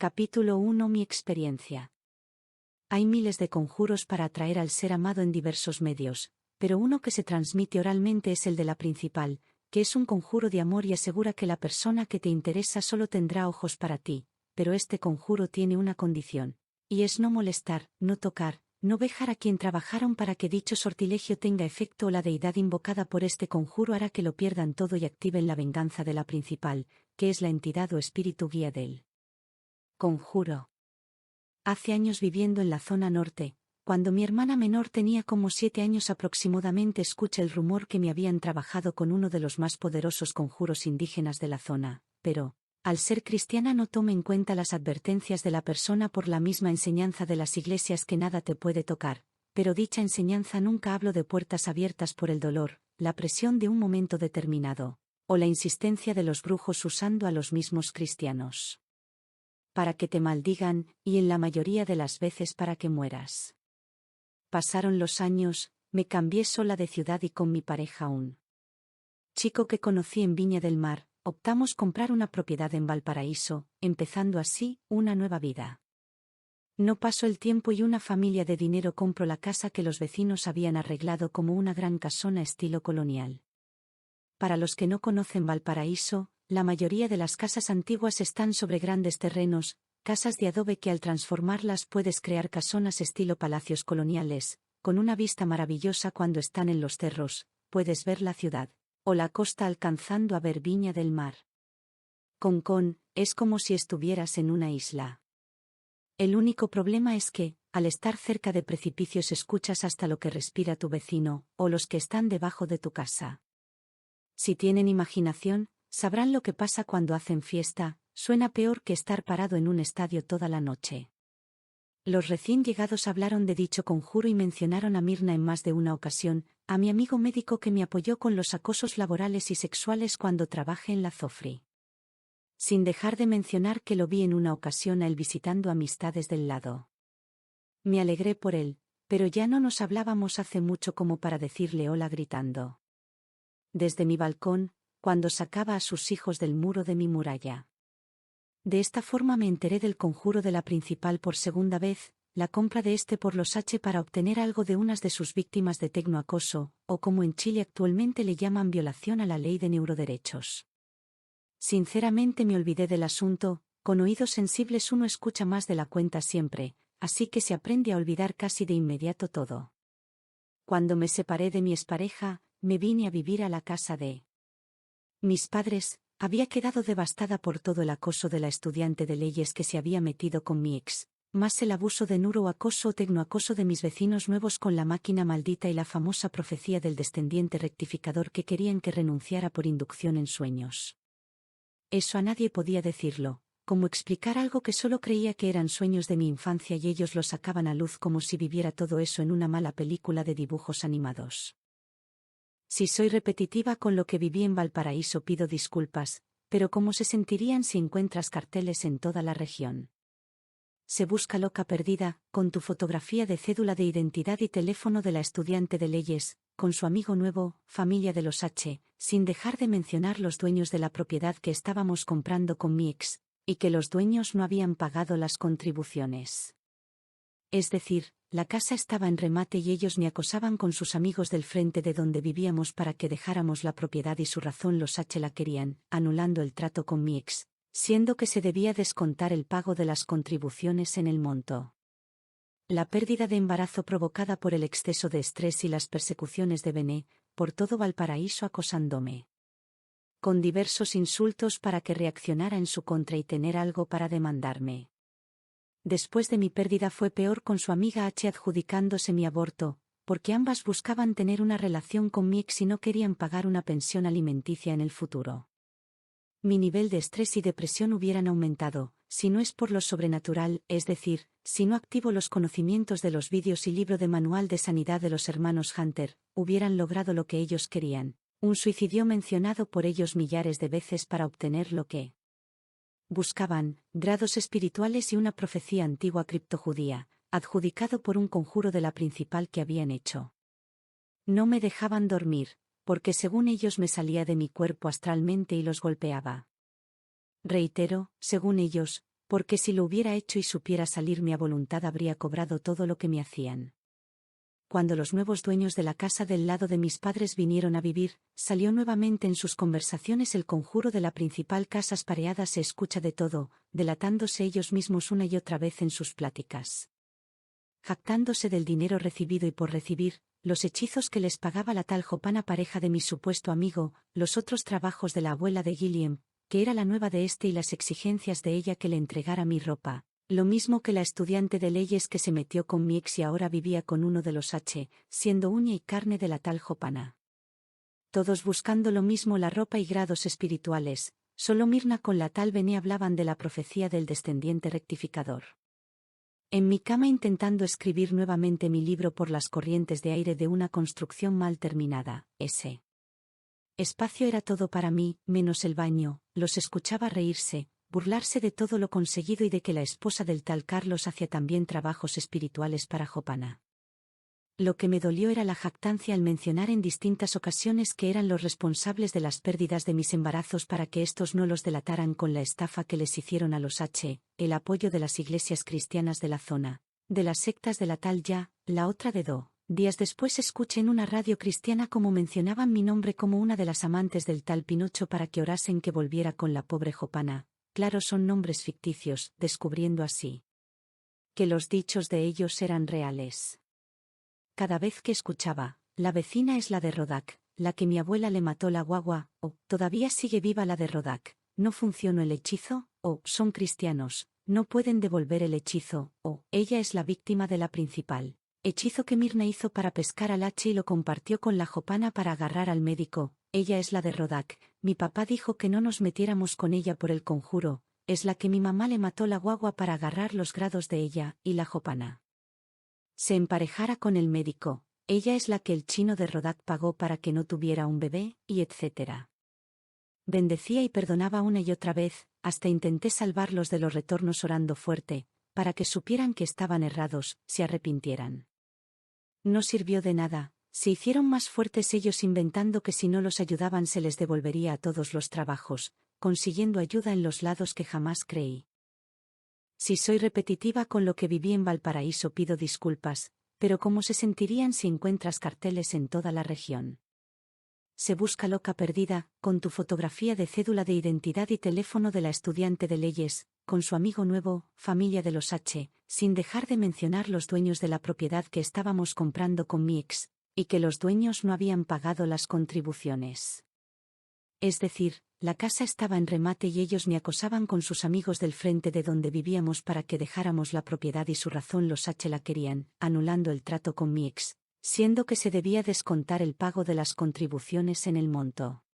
Capítulo 1. Mi experiencia. Hay miles de conjuros para atraer al ser amado en diversos medios, pero uno que se transmite oralmente es el de la principal, que es un conjuro de amor y asegura que la persona que te interesa solo tendrá ojos para ti, pero este conjuro tiene una condición, y es no molestar, no tocar, no vejar a quien trabajaron para que dicho sortilegio tenga efecto o la deidad invocada por este conjuro hará que lo pierdan todo y activen la venganza de la principal, que es la entidad o espíritu guía del conjuro. Hace años viviendo en la zona norte, cuando mi hermana menor tenía como 7 años aproximadamente, escuché el rumor que me habían trabajado con uno de los más poderosos conjuros indígenas de la zona, pero, al ser cristiana no tome en cuenta las advertencias de la persona por la misma enseñanza de las iglesias que nada te puede tocar, pero dicha enseñanza nunca hablo de puertas abiertas por el dolor, la presión de un momento determinado, o la insistencia de los brujos usando a los mismos cristianos para que te maldigan, y en la mayoría de las veces para que mueras. Pasaron los años, me cambié sola de ciudad y con mi pareja un chico que conocí en Viña del Mar, optamos comprar una propiedad en Valparaíso, empezando así, una nueva vida. No pasó el tiempo y una familia de dinero compró la casa que los vecinos habían arreglado como una gran casona estilo colonial. Para los que no conocen Valparaíso, la mayoría de las casas antiguas están sobre grandes terrenos, casas de adobe que al transformarlas puedes crear casonas estilo palacios coloniales, con una vista maravillosa cuando están en los cerros, puedes ver la ciudad, o la costa alcanzando a ver Viña del Mar. Concón, es como si estuvieras en una isla. El único problema es que, al estar cerca de precipicios escuchas hasta lo que respira tu vecino, o los que están debajo de tu casa. Si tienen imaginación, sabrán lo que pasa cuando hacen fiesta, suena peor que estar parado en un estadio toda la noche. Los recién llegados hablaron de dicho conjuro y mencionaron a Mirna en más de una ocasión, a mi amigo médico que me apoyó con los acosos laborales y sexuales cuando trabajé en la Zofri. Sin dejar de mencionar que lo vi en una ocasión a él visitando amistades del lado. Me alegré por él, pero ya no nos hablábamos hace mucho como para decirle hola gritando desde mi balcón, cuando sacaba a sus hijos del muro de mi muralla. De esta forma me enteré del conjuro de la principal por segunda vez, la compra de este por los H para obtener algo de unas de sus víctimas de tecnoacoso, o como en Chile actualmente le llaman violación a la ley de neuroderechos. Sinceramente me olvidé del asunto, con oídos sensibles uno escucha más de la cuenta siempre, así que se aprende a olvidar casi de inmediato todo. Cuando me separé de mi expareja, me vine a vivir a la casa de mis padres, había quedado devastada por todo el acoso de la estudiante de leyes que se había metido con mi ex, más el abuso de neuroacoso o tecnoacoso de mis vecinos nuevos con la máquina maldita y la famosa profecía del descendiente rectificador que querían que renunciara por inducción en sueños. Eso a nadie podía decirlo, como explicar algo que solo creía que eran sueños de mi infancia y ellos lo sacaban a luz como si viviera todo eso en una mala película de dibujos animados. Si soy repetitiva con lo que viví en Valparaíso pido disculpas, pero ¿cómo se sentirían si encuentras carteles en toda la región? Se busca loca perdida, con tu fotografía de cédula de identidad y teléfono de la estudiante de leyes, con su amigo nuevo, familia de los H, sin dejar de mencionar los dueños de la propiedad que estábamos comprando con mi ex, y que los dueños no habían pagado las contribuciones. Es decir, la casa estaba en remate y ellos me acosaban con sus amigos del frente de donde vivíamos para que dejáramos la propiedad y su razón los H la querían, anulando el trato con mi ex, siendo que se debía descontar el pago de las contribuciones en el monto. La pérdida de embarazo provocada por el exceso de estrés y las persecuciones de Bené, por todo Valparaíso acosándome con diversos insultos para que reaccionara en su contra y tener algo para demandarme. Después de mi pérdida fue peor con su amiga H adjudicándose mi aborto, porque ambas buscaban tener una relación con mi ex y no querían pagar una pensión alimenticia en el futuro. Mi nivel de estrés y depresión hubieran aumentado, si no es por lo sobrenatural, es decir, si no activo los conocimientos de los vídeos y libro de manual de sanidad de los hermanos Hunter, hubieran logrado lo que ellos querían, un suicidio mencionado por ellos millares de veces para obtener lo que buscaban, grados espirituales y una profecía antigua criptojudía, adjudicado por un conjuro de la principal que habían hecho. No me dejaban dormir, porque según ellos me salía de mi cuerpo astralmente y los golpeaba. Reitero, según ellos, porque si lo hubiera hecho y supiera salirme a voluntad habría cobrado todo lo que me hacían. Cuando los nuevos dueños de la casa del lado de mis padres vinieron a vivir, salió nuevamente en sus conversaciones el conjuro de la principal. Casas pareadas se escucha de todo, delatándose ellos mismos una y otra vez en sus pláticas. Jactándose del dinero recibido y por recibir, los hechizos que les pagaba la tal Jopana, pareja de mi supuesto amigo, los otros trabajos de la abuela de Guillem, que era la nueva de este, y las exigencias de ella que le entregara mi ropa. Lo mismo que la estudiante de leyes que se metió con mi ex y ahora vivía con uno de los H, siendo uña y carne de la tal Jopana. Todos buscando lo mismo, la ropa y grados espirituales, solo Mirna con la tal Bené hablaban de la profecía del descendiente rectificador. En mi cama intentando escribir nuevamente mi libro por las corrientes de aire de una construcción mal terminada, ese espacio era todo para mí, menos el baño. Los escuchaba reírse, burlarse de todo lo conseguido y de que la esposa del tal Carlos hacía también trabajos espirituales para Jopana. Lo que me dolió era la jactancia al mencionar en distintas ocasiones que eran los responsables de las pérdidas de mis embarazos para que estos no los delataran con la estafa que les hicieron a los H, el apoyo de las iglesias cristianas de la zona, de las sectas de la tal Ya, la otra de Do. Días después escuché en una radio cristiana cómo mencionaban mi nombre como una de las amantes del tal Pinocho para que orasen que volviera con la pobre Jopana. Claro, son nombres ficticios, descubriendo así que los dichos de ellos eran reales. Cada vez que escuchaba, la vecina es la de Rodak, la que mi abuela le mató la guagua, o todavía sigue viva la de Rodak, no funcionó el hechizo, o son cristianos, no pueden devolver el hechizo, o ella es la víctima de la principal hechizo que Mirna hizo para pescar al H y lo compartió con la Jopana para agarrar al médico. Ella es la de Rodak, mi papá dijo que no nos metiéramos con ella por el conjuro, es la que mi mamá le mató la guagua para agarrar los grados de ella, y la Jopana se emparejara con el médico, ella es la que el chino de Rodak pagó para que no tuviera un bebé, y etc. Bendecía y perdonaba una y otra vez, hasta intenté salvarlos de los retornos orando fuerte, para que supieran que estaban errados, se arrepintieran. No sirvió de nada, se hicieron más fuertes ellos inventando que si no los ayudaban se les devolvería a todos los trabajos, consiguiendo ayuda en los lados que jamás creí. Si soy repetitiva con lo que viví en Valparaíso pido disculpas, pero ¿cómo se sentirían si encuentras carteles en toda la región? Se busca loca perdida, con tu fotografía de cédula de identidad y teléfono de la estudiante de leyes, con su amigo nuevo, familia de los H, sin dejar de mencionar los dueños de la propiedad que estábamos comprando con mi ex, y que los dueños no habían pagado las contribuciones. Es decir, la casa estaba en remate y ellos me acosaban con sus amigos del frente de donde vivíamos para que dejáramos la propiedad y su razón los H la querían, anulando el trato con mi ex, siendo que se debía descontar el pago de las contribuciones en el monto.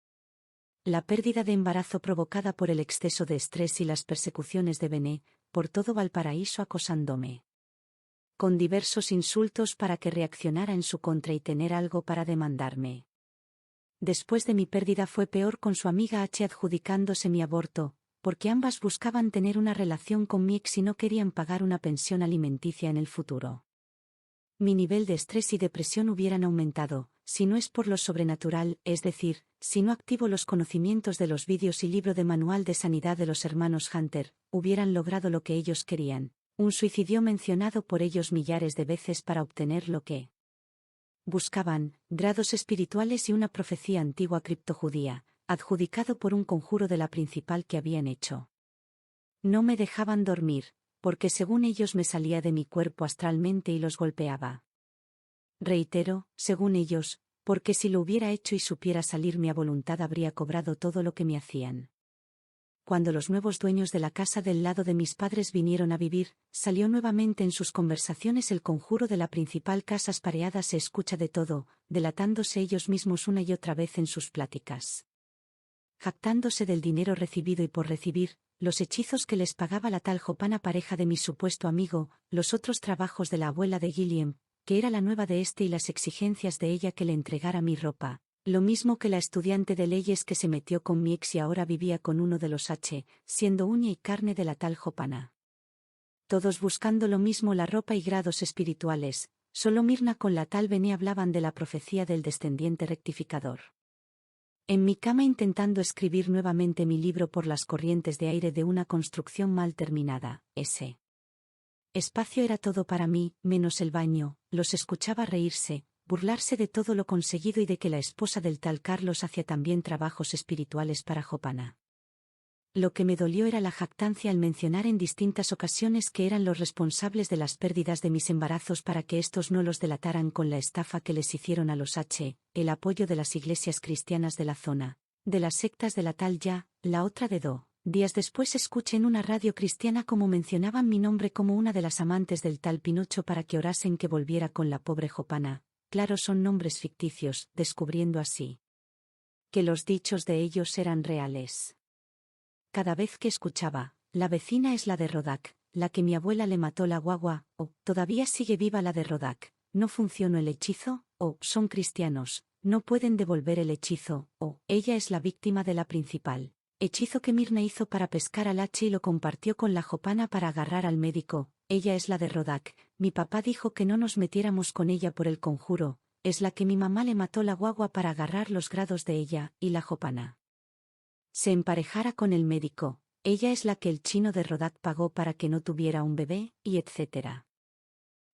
La pérdida de embarazo provocada por el exceso de estrés y las persecuciones de Bené, por todo Valparaíso acosándome con diversos insultos para que reaccionara en su contra y tener algo para demandarme. Después de mi pérdida fue peor con su amiga H adjudicándose mi aborto, porque ambas buscaban tener una relación con mi ex y no querían pagar una pensión alimenticia en el futuro. Mi nivel de estrés y depresión hubieran aumentado, si no es por lo sobrenatural, es decir, si no activo los conocimientos de los vídeos y libro de manual de sanidad de los hermanos Hunter, hubieran logrado lo que ellos querían, un suicidio mencionado por ellos millares de veces para obtener lo que buscaban, grados espirituales y una profecía antigua criptojudía, adjudicado por un conjuro de la principal que habían hecho. No me dejaban dormir, porque según ellos me salía de mi cuerpo astralmente y los golpeaba. Reitero, según ellos, porque si lo hubiera hecho y supiera salirme a voluntad habría cobrado todo lo que me hacían. Cuando los nuevos dueños de la casa del lado de mis padres vinieron a vivir, salió nuevamente en sus conversaciones el conjuro de la principal. Casas pareadas se escucha de todo, delatándose ellos mismos una y otra vez en sus pláticas. Jactándose del dinero recibido y por recibir, los hechizos que les pagaba la tal Jopana, pareja de mi supuesto amigo, los otros trabajos de la abuela de Guillem, que era la nueva de este, y las exigencias de ella que le entregara mi ropa. Lo mismo que la estudiante de leyes que se metió con mi ex y ahora vivía con uno de los H, siendo uña y carne de la tal Jopana. Todos buscando lo mismo, la ropa y grados espirituales, solo Mirna con la tal Bené hablaban de la profecía del descendiente rectificador. En mi cama intentando escribir nuevamente mi libro por las corrientes de aire de una construcción mal terminada, ese espacio era todo para mí, menos el baño, los escuchaba reírse, burlarse de todo lo conseguido y de que la esposa del tal Carlos hacía también trabajos espirituales para Jopana. Lo que me dolió era la jactancia al mencionar en distintas ocasiones que eran los responsables de las pérdidas de mis embarazos para que estos no los delataran con la estafa que les hicieron a los el apoyo de las iglesias cristianas de la zona, de las sectas de la tal Ya, la otra de Do. Días después escuché en una radio cristiana cómo mencionaban mi nombre como una de las amantes del tal Pinocho para que orasen que volviera con la pobre Jopana. Claro, son nombres ficticios, descubriendo así que los dichos de ellos eran reales. Cada vez que escuchaba, la vecina es la de Rodak, la que mi abuela le mató la guagua, o todavía sigue viva la de Rodak, no funcionó el hechizo, o son cristianos, no pueden devolver el hechizo, o ella es la víctima de la principal hechizo que Mirna hizo para pescar al H y lo compartió con la Jopana para agarrar al médico, ella es la de Rodak, mi papá dijo que no nos metiéramos con ella por el conjuro, es la que mi mamá le mató la guagua para agarrar los grados de ella, y la Jopana se emparejara con el médico, ella es la que el chino de Rodak pagó para que no tuviera un bebé, y etc.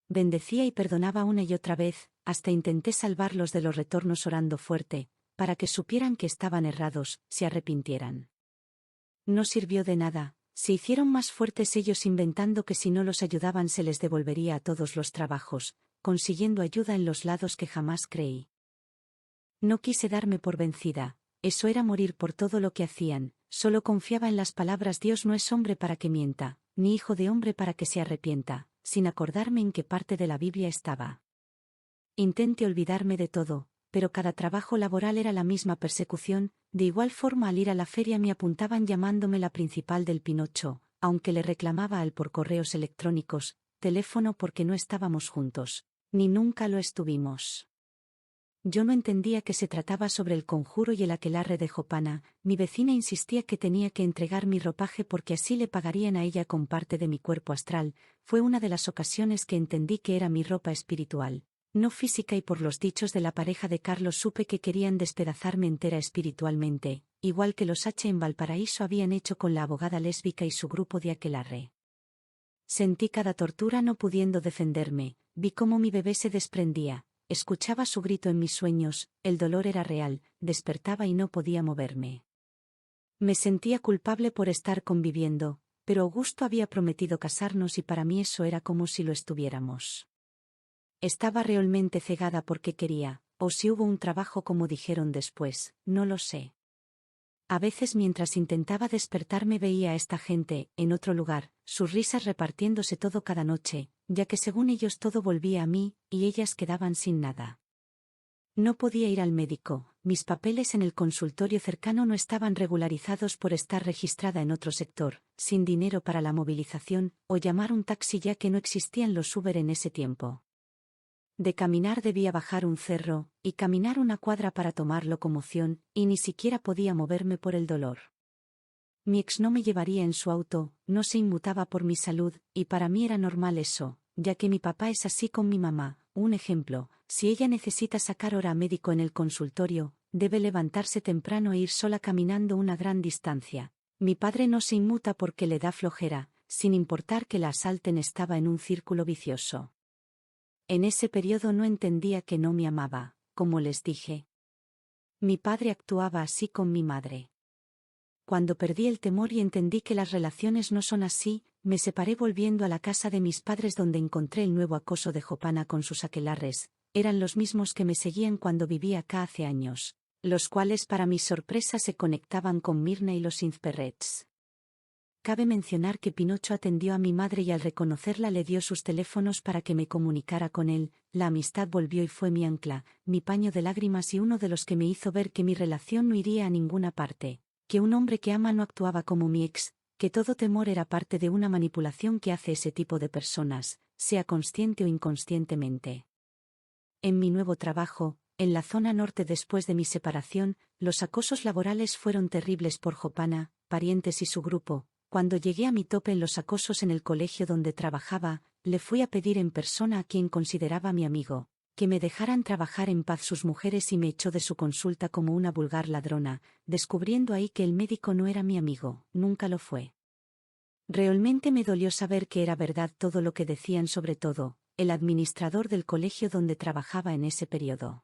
Bendecía y perdonaba una y otra vez, hasta intenté salvarlos de los retornos orando fuerte, para que supieran que estaban errados, se arrepintieran. No sirvió de nada, se hicieron más fuertes ellos inventando que si no los ayudaban se les devolvería a todos los trabajos, consiguiendo ayuda en los lados que jamás creí. No quise darme por vencida. Eso era morir por todo lo que hacían, solo confiaba en las palabras Dios no es hombre para que mienta, ni hijo de hombre para que se arrepienta, sin acordarme en qué parte de la Biblia estaba. Intenté olvidarme de todo, pero cada trabajo laboral era la misma persecución, de igual forma al ir a la feria me apuntaban llamándome la principal del Pinocho, aunque le reclamaba a él por correos electrónicos, teléfono porque no estábamos juntos, ni nunca lo estuvimos. Yo no entendía que se trataba sobre el conjuro y el aquelarre de Jopana, mi vecina insistía que tenía que entregar mi ropaje porque así le pagarían a ella con parte de mi cuerpo astral, fue una de las ocasiones que entendí que era mi ropa espiritual, no física y por los dichos de la pareja de Carlos supe que querían despedazarme entera espiritualmente, igual que los H en Valparaíso habían hecho con la abogada lésbica y su grupo de aquelarre. Sentí cada tortura no pudiendo defenderme, vi cómo mi bebé se desprendía. Escuchaba su grito en mis sueños, el dolor era real, despertaba y no podía moverme. Me sentía culpable por estar conviviendo, pero Augusto había prometido casarnos y para mí eso era como si lo estuviéramos. Estaba realmente cegada porque quería, o si hubo un trabajo como dijeron después, no lo sé. A veces mientras intentaba despertarme veía a esta gente, en otro lugar, sus risas repartiéndose todo cada noche, ya que según ellos todo volvía a mí, y ellas quedaban sin nada. No podía ir al médico, mis papeles en el consultorio cercano no estaban regularizados por estar registrada en otro sector, sin dinero para la movilización, o llamar un taxi ya que no existían los Uber en ese tiempo. De caminar debía bajar un cerro, y caminar una cuadra para tomar locomoción, y ni siquiera podía moverme por el dolor. Mi ex no me llevaría en su auto, no se inmutaba por mi salud, y para mí era normal eso, ya que mi papá es así con mi mamá. Un ejemplo, si ella necesita sacar hora a médico en el consultorio, debe levantarse temprano e ir sola caminando una gran distancia. Mi padre no se inmuta porque le da flojera, sin importar que la asalten estaba en un círculo vicioso. En ese periodo no entendía que no me amaba, como les dije. Mi padre actuaba así con mi madre. Cuando perdí el temor y entendí que las relaciones no son así, me separé volviendo a la casa de mis padres donde encontré el nuevo acoso de Jopana con sus aquelarres, eran los mismos que me seguían cuando vivía acá hace años, los cuales para mi sorpresa se conectaban con Mirna y los Inzperrets. Cabe mencionar que Pinocho atendió a mi madre y al reconocerla le dio sus teléfonos para que me comunicara con él, la amistad volvió y fue mi ancla, mi paño de lágrimas y uno de los que me hizo ver que mi relación no iría a ninguna parte, que un hombre que ama no actuaba como mi ex, que todo temor era parte de una manipulación que hace ese tipo de personas, sea consciente o inconscientemente. En mi nuevo trabajo, en la zona norte después de mi separación, los acosos laborales fueron terribles por Jopana, parientes y su grupo. Cuando llegué a mi tope en los acosos en el colegio donde trabajaba, le fui a pedir en persona a quien consideraba mi amigo, que me dejaran trabajar en paz sus mujeres y me echó de su consulta como una vulgar ladrona, descubriendo ahí que el médico no era mi amigo, nunca lo fue. Realmente me dolió saber que era verdad todo lo que decían, sobre todo, el administrador del colegio donde trabajaba en ese periodo.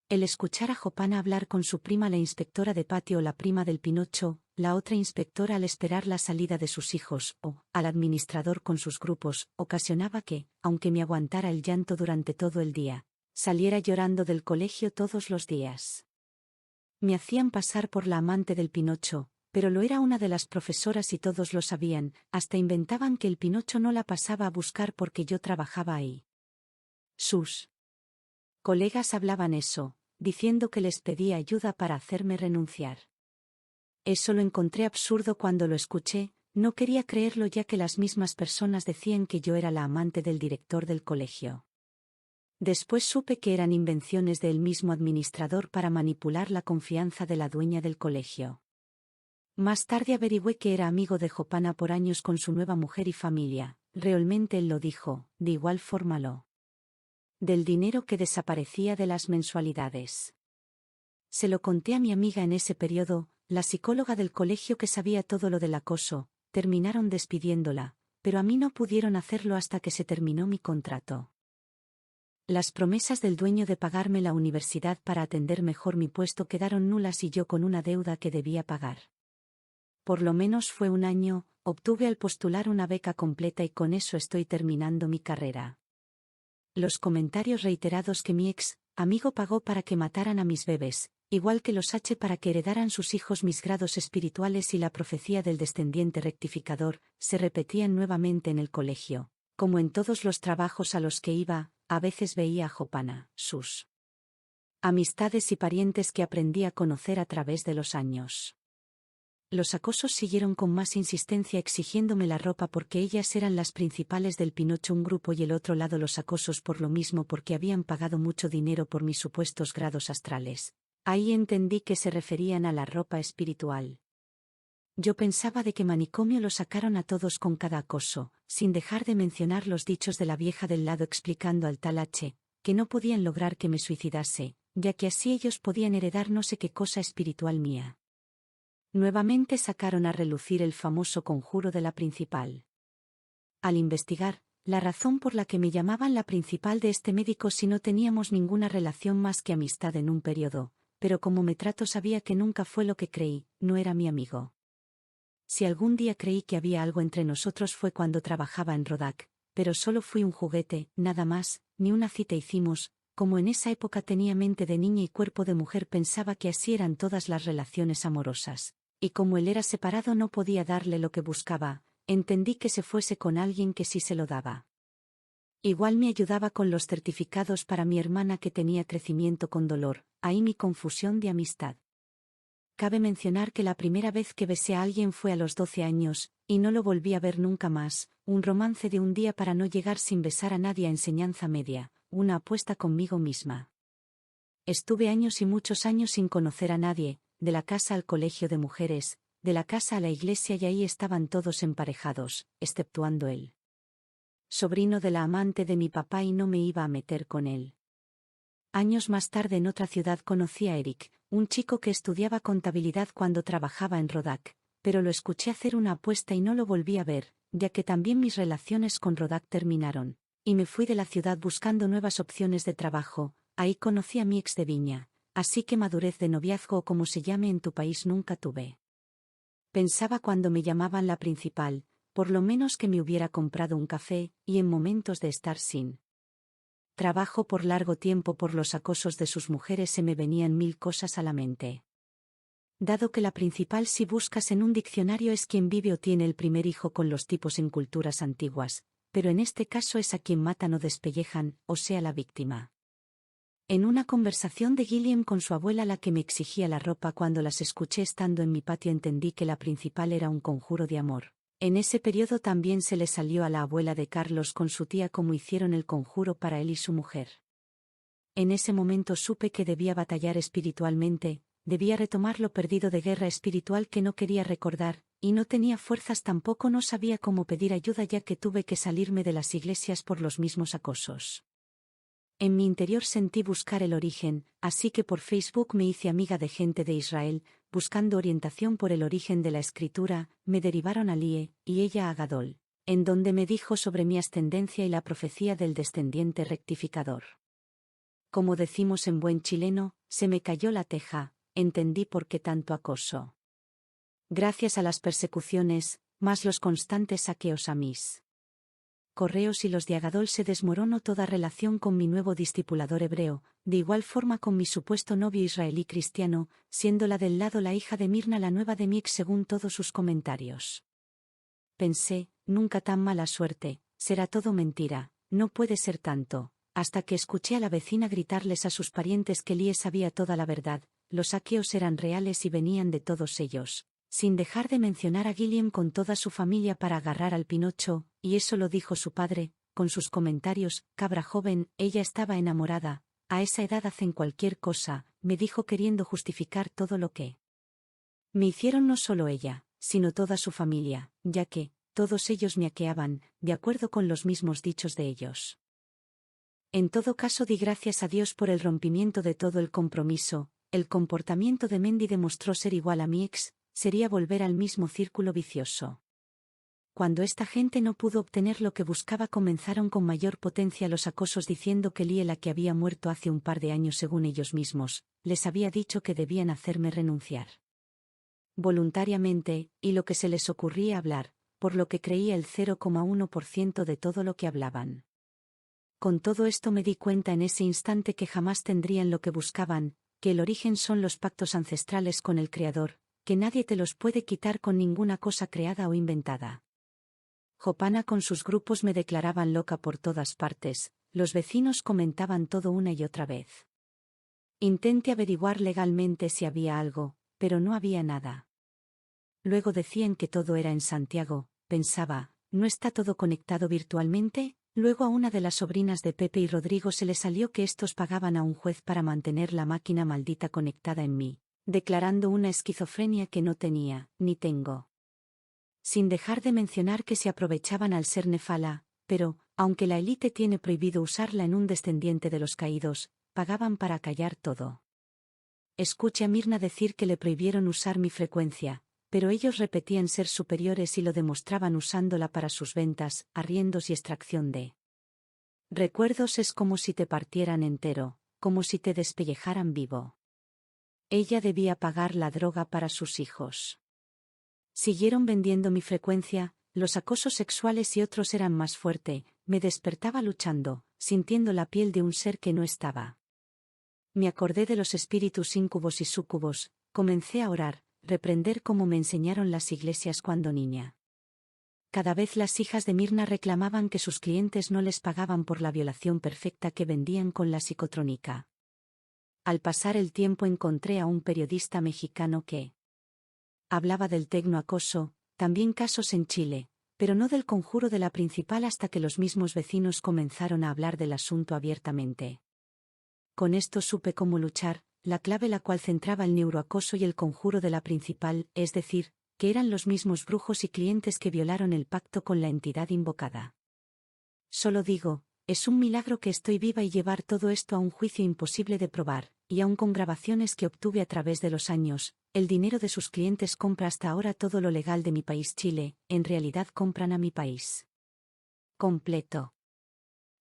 El escuchar a Jopana hablar con su prima la inspectora de patio o la prima del Pinocho, la otra inspectora al esperar la salida de sus hijos, o al administrador con sus grupos, ocasionaba que, aunque me aguantara el llanto durante todo el día, saliera llorando del colegio todos los días. Me hacían pasar por la amante del Pinocho, pero lo era una de las profesoras y todos lo sabían, hasta inventaban que el Pinocho no la pasaba a buscar porque yo trabajaba ahí. Sus colegas hablaban eso, diciendo que les pedía ayuda para hacerme renunciar. Eso lo encontré absurdo cuando lo escuché, no quería creerlo ya que las mismas personas decían que yo era la amante del director del colegio. Después supe que eran invenciones del mismo administrador para manipular la confianza de la dueña del colegio. Más tarde averigüé que era amigo de Jopana por años con su nueva mujer y familia, realmente él lo dijo, de igual forma lo del dinero que desaparecía de las mensualidades. Se lo conté a mi amiga en ese periodo, la psicóloga del colegio que sabía todo lo del acoso, terminaron despidiéndola, pero a mí no pudieron hacerlo hasta que se terminó mi contrato. Las promesas del dueño de pagarme la universidad para atender mejor mi puesto quedaron nulas y yo con una deuda que debía pagar. Por lo menos fue un año, obtuve al postular una beca completa y con eso estoy terminando mi carrera. Los comentarios reiterados que mi ex amigo pagó para que mataran a mis bebés, igual que los H para que heredaran sus hijos mis grados espirituales y la profecía del descendiente rectificador, se repetían nuevamente en el colegio. Como en todos los trabajos a los que iba, a veces veía a Jopana, sus amistades y parientes que aprendí a conocer a través de los años. Los acosos siguieron con más insistencia exigiéndome la ropa porque ellas eran las principales del Pinocho un grupo y el otro lado los acosos por lo mismo porque habían pagado mucho dinero por mis supuestos grados astrales. Ahí entendí que se referían a la ropa espiritual. Yo pensaba de qué manicomio lo sacaron a todos con cada acoso, sin dejar de mencionar los dichos de la vieja del lado explicando al tal H, que no podían lograr que me suicidase, ya que así ellos podían heredar no sé qué cosa espiritual mía. Nuevamente sacaron a relucir el famoso conjuro de la principal. Al investigar, la razón por la que me llamaban la principal de este médico si no teníamos ninguna relación más que amistad en un periodo, pero como me trato sabía que nunca fue lo que creí, no era mi amigo. Si algún día creí que había algo entre nosotros fue cuando trabajaba en Rodac, pero solo fui un juguete, nada más, ni una cita hicimos, como en esa época tenía mente de niña y cuerpo de mujer pensaba que así eran todas las relaciones amorosas. Y como él era separado no podía darle lo que buscaba, entendí que se fuese con alguien que sí se lo daba. Igual me ayudaba con los certificados para mi hermana que tenía crecimiento con dolor, ahí mi confusión de amistad. Cabe mencionar que la primera vez que besé a alguien fue a los 12 años, y no lo volví a ver nunca más, un romance de un día para no llegar sin besar a nadie a enseñanza media, una apuesta conmigo misma. Estuve años y muchos años sin conocer a nadie, de la casa al colegio de mujeres, de la casa a la iglesia y ahí estaban todos emparejados, exceptuando él. Sobrino de la amante de mi papá y no me iba a meter con él. Años más tarde en otra ciudad conocí a Eric, un chico que estudiaba contabilidad cuando trabajaba en Rodac, pero lo escuché hacer una apuesta y no lo volví a ver, ya que también mis relaciones con Rodac terminaron, y me fui de la ciudad buscando nuevas opciones de trabajo, ahí conocí a mi ex de Viña. Así que madurez de noviazgo o como se llame en tu país nunca tuve. Pensaba cuando me llamaban la principal, por lo menos que me hubiera comprado un café, y en momentos de estar sin trabajo por largo tiempo por los acosos de sus mujeres se me venían mil cosas a la mente. Dado que la principal si buscas en un diccionario es quien vive o tiene el primer hijo con los tipos en culturas antiguas, pero en este caso es a quien matan o despellejan, o sea la víctima. En una conversación de Gilliam con su abuela la que me exigía la ropa cuando las escuché estando en mi patio entendí que la principal era un conjuro de amor. En ese periodo también se le salió a la abuela de Carlos con su tía como hicieron el conjuro para él y su mujer. En ese momento supe que debía batallar espiritualmente, debía retomar lo perdido de guerra espiritual que no quería recordar, y no tenía fuerzas tampoco no sabía cómo pedir ayuda ya que tuve que salirme de las iglesias por los mismos acosos. En mi interior sentí buscar el origen, así que por Facebook me hice amiga de gente de Israel, buscando orientación por el origen de la escritura, me derivaron a Lie, y ella a Gadol, en donde me dijo sobre mi ascendencia y la profecía del descendiente rectificador. Como decimos en buen chileno, se me cayó la teja, entendí por qué tanto acoso. Gracias a las persecuciones, más los constantes saqueos a mis correos y los de Agadol se desmoronó toda relación con mi nuevo discipulador hebreo, de igual forma con mi supuesto novio israelí cristiano, siendo la del lado la hija de Mirna la nueva de mi ex según todos sus comentarios. Pensé, nunca tan mala suerte, será todo mentira, no puede ser tanto, hasta que escuché a la vecina gritarles a sus parientes que Lie sabía toda la verdad, los saqueos eran reales y venían de todos ellos. Sin dejar de mencionar a Guillem con toda su familia para agarrar al Pinocho, y eso lo dijo su padre, con sus comentarios, cabra joven, ella estaba enamorada, a esa edad hacen cualquier cosa, me dijo queriendo justificar todo lo que me hicieron no solo ella, sino toda su familia, ya que, todos ellos me aqueaban, de acuerdo con los mismos dichos de ellos. En todo caso di gracias a Dios por el rompimiento de todo el compromiso, el comportamiento de Mendy demostró ser igual a mi ex, sería volver al mismo círculo vicioso. Cuando esta gente no pudo obtener lo que buscaba comenzaron con mayor potencia los acosos diciendo que Lie, la que había muerto hace un par de años según ellos mismos, les había dicho que debían hacerme renunciar voluntariamente, y lo que se les ocurría hablar, por lo que creía el 0,1% de todo lo que hablaban. Con todo esto me di cuenta en ese instante que jamás tendrían lo que buscaban, que el origen son los pactos ancestrales con el Creador, que nadie te los puede quitar con ninguna cosa creada o inventada. Jopana con sus grupos me declaraban loca por todas partes, los vecinos comentaban todo una y otra vez. Intenté averiguar legalmente si había algo, pero no había nada. Luego decían que todo era en Santiago, pensaba, ¿no está todo conectado virtualmente? Luego a una de las sobrinas de Pepe y Rodrigo se le salió que estos pagaban a un juez para mantener la máquina maldita conectada en mí, declarando una esquizofrenia que no tenía, ni tengo. Sin dejar de mencionar que se aprovechaban al ser nefala, pero, aunque la élite tiene prohibido usarla en un descendiente de los caídos, pagaban para callar todo. Escuché a Mirna decir que le prohibieron usar mi frecuencia, pero ellos repetían ser superiores y lo demostraban usándola para sus ventas, arriendos y extracción de recuerdos. Es como si te partieran entero, como si te despellejaran vivo. Ella debía pagar la droga para sus hijos. Siguieron vendiendo mi frecuencia, los acosos sexuales y otros eran más fuerte, me despertaba luchando, sintiendo la piel de un ser que no estaba. Me acordé de los espíritus íncubos y súcubos, comencé a orar, reprender como me enseñaron las iglesias cuando niña. Cada vez las hijas de Mirna reclamaban que sus clientes no les pagaban por la violación perfecta que vendían con la psicotrónica. Al pasar el tiempo encontré a un periodista mexicano que hablaba del tecnoacoso, también casos en Chile, pero no del conjuro de la principal hasta que los mismos vecinos comenzaron a hablar del asunto abiertamente. Con esto supe cómo luchar, la clave la cual centraba el neuroacoso y el conjuro de la principal, es decir, que eran los mismos brujos y clientes que violaron el pacto con la entidad invocada. Solo digo, es un milagro que estoy viva y llevar todo esto a un juicio imposible de probar, y aun con grabaciones que obtuve a través de los años, el dinero de sus clientes compra hasta ahora todo lo legal de mi país Chile, en realidad compran a mi país completo.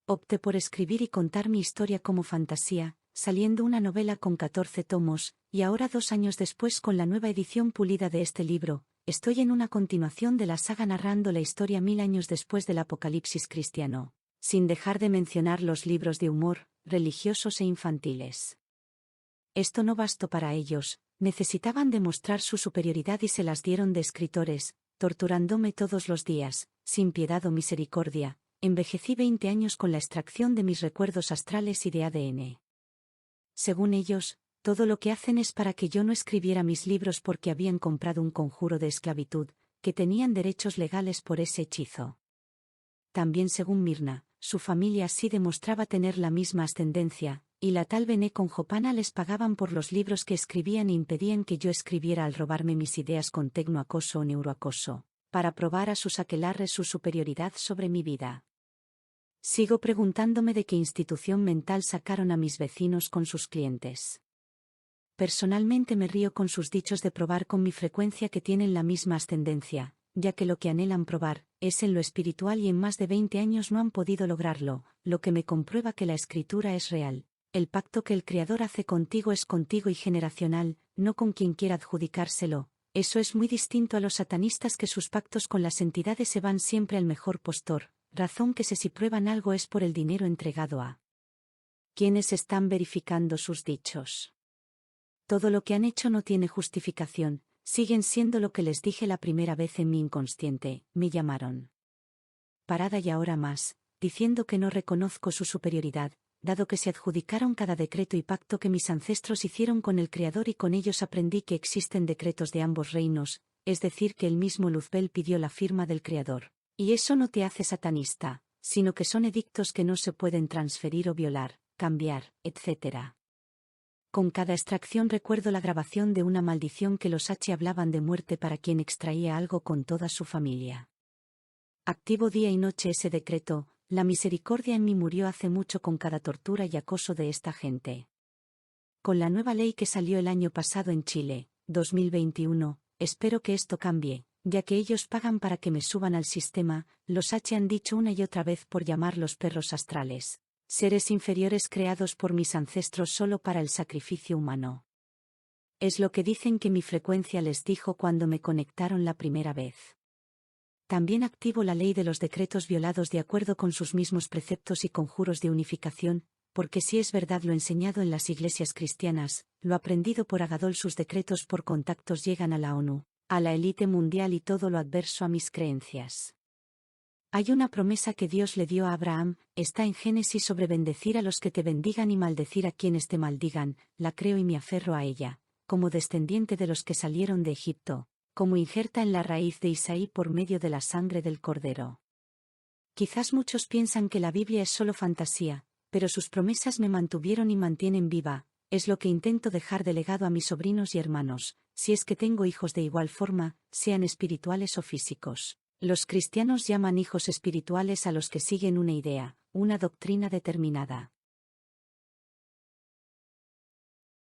Opté por escribir y contar mi historia como fantasía, saliendo una novela con 14 tomos, y ahora 2 años después con la nueva edición pulida de este libro, estoy en una continuación de la saga narrando la historia 1000 años después del apocalipsis cristiano, sin dejar de mencionar los libros de humor, religiosos e infantiles. Esto no bastó para ellos, necesitaban demostrar su superioridad y se las dieron de escritores, torturándome todos los días, sin piedad o misericordia. Envejecí 20 años con la extracción de mis recuerdos astrales y de ADN. Según ellos, todo lo que hacen es para que yo no escribiera mis libros porque habían comprado un conjuro de esclavitud, que tenían derechos legales por ese hechizo. También según Mirna, su familia sí demostraba tener la misma ascendencia, y la tal Bené con Jopana les pagaban por los libros que escribían e impedían que yo escribiera al robarme mis ideas con tecnoacoso o neuroacoso, para probar a sus aquelarres su superioridad sobre mi vida. Sigo preguntándome de qué institución mental sacaron a mis vecinos con sus clientes. Personalmente me río con sus dichos de probar con mi frecuencia que tienen la misma ascendencia, ya que lo que anhelan probar es en lo espiritual y en más de 20 años no han podido lograrlo, lo que me comprueba que la escritura es real. El pacto que el Creador hace contigo es contigo y generacional, no con quien quiera adjudicárselo. Eso es muy distinto a los satanistas que sus pactos con las entidades se van siempre al mejor postor, razón que si prueban algo es por el dinero entregado a quienes están verificando sus dichos. Todo lo que han hecho no tiene justificación, siguen siendo lo que les dije la primera vez en mi inconsciente, me llamaron parada y ahora más, diciendo que no reconozco su superioridad, dado que se adjudicaron cada decreto y pacto que mis ancestros hicieron con el Creador y con ellos aprendí que existen decretos de ambos reinos, es decir que el mismo Luzbel pidió la firma del Creador. Y eso no te hace satanista, sino que son edictos que no se pueden transferir o violar, cambiar, etc. Con cada extracción recuerdo la grabación de una maldición que los H hablaban de muerte para quien extraía algo con toda su familia. Activo día y noche ese decreto, la misericordia en mí murió hace mucho con cada tortura y acoso de esta gente. Con la nueva ley que salió el año pasado en Chile, 2021, espero que esto cambie, ya que ellos pagan para que me suban al sistema, los H han dicho una y otra vez por llamarlos perros astrales, seres inferiores creados por mis ancestros solo para el sacrificio humano. Es lo que dicen que mi frecuencia les dijo cuando me conectaron la primera vez. También activo la ley de los decretos violados de acuerdo con sus mismos preceptos y conjuros de unificación, porque si es verdad lo enseñado en las iglesias cristianas, lo aprendido por Agadol sus decretos por contactos llegan a la ONU, a la élite mundial y todo lo adverso a mis creencias. Hay una promesa que Dios le dio a Abraham, está en Génesis sobre bendecir a los que te bendigan y maldecir a quienes te maldigan, la creo y me aferro a ella, como descendiente de los que salieron de Egipto, como injerta en la raíz de Isaí por medio de la sangre del Cordero. Quizás muchos piensan que la Biblia es solo fantasía, pero sus promesas me mantuvieron y mantienen viva, es lo que intento dejar de legado a mis sobrinos y hermanos, si es que tengo hijos de igual forma, sean espirituales o físicos. Los cristianos llaman hijos espirituales a los que siguen una idea, una doctrina determinada.